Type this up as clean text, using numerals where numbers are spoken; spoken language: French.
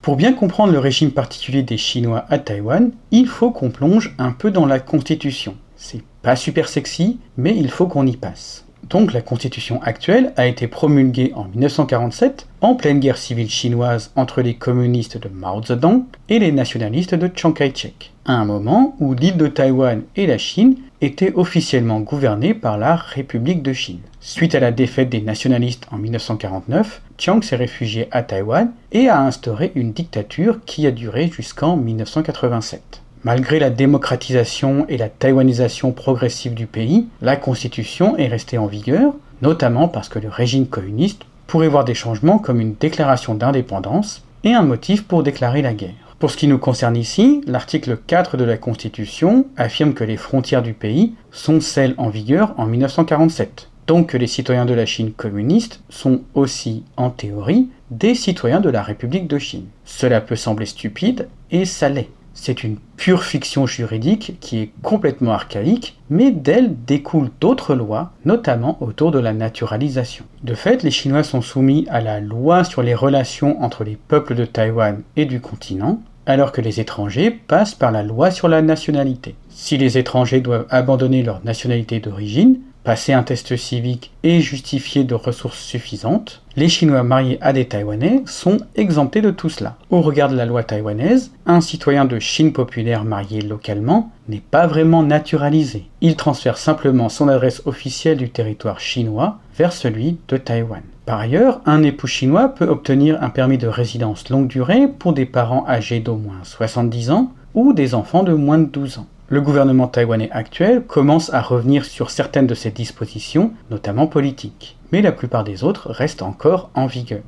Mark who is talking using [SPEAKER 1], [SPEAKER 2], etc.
[SPEAKER 1] Pour bien comprendre le régime particulier des Chinois à Taïwan, il faut qu'on plonge un peu dans la Constitution. C'est pas super sexy, mais il faut qu'on y passe. Donc la Constitution actuelle a été promulguée en 1947, en pleine guerre civile chinoise entre les communistes de Mao Zedong et les nationalistes de Chiang Kai-shek, à un moment où l'île de Taïwan et la Chine étaient officiellement gouvernées par la République de Chine. Suite à la défaite des nationalistes en 1949, Chiang s'est réfugié à Taïwan et a instauré une dictature qui a duré jusqu'en 1987. Malgré la démocratisation et la taïwanisation progressive du pays, la constitution est restée en vigueur, notamment parce que le régime communiste pourrait voir des changements comme une déclaration d'indépendance et un motif pour déclarer la guerre. Pour ce qui nous concerne ici, l'article 4 de la Constitution affirme que les frontières du pays sont celles en vigueur en 1947, donc que les citoyens de la Chine communiste sont aussi, en théorie, des citoyens de la République de Chine. Cela peut sembler stupide, et ça l'est. C'est une pure fiction juridique qui est complètement archaïque, mais d'elle découlent d'autres lois, notamment autour de la naturalisation. De fait, les Chinois sont soumis à la loi sur les relations entre les peuples de Taïwan et du continent, alors que les étrangers passent par la loi sur la nationalité. Si les étrangers doivent abandonner leur nationalité d'origine, passer un test civique et justifier de ressources suffisantes, les Chinois mariés à des Taïwanais sont exemptés de tout cela. Au regard de la loi taïwanaise, un citoyen de Chine populaire marié localement n'est pas vraiment naturalisé. Il transfère simplement son adresse officielle du territoire chinois vers celui de Taïwan. Par ailleurs, un époux chinois peut obtenir un permis de résidence longue durée pour des parents âgés d'au moins 70 ans ou des enfants de moins de 12 ans. Le gouvernement taïwanais actuel commence à revenir sur certaines de ces dispositions, notamment politiques, mais la plupart des autres restent encore en vigueur.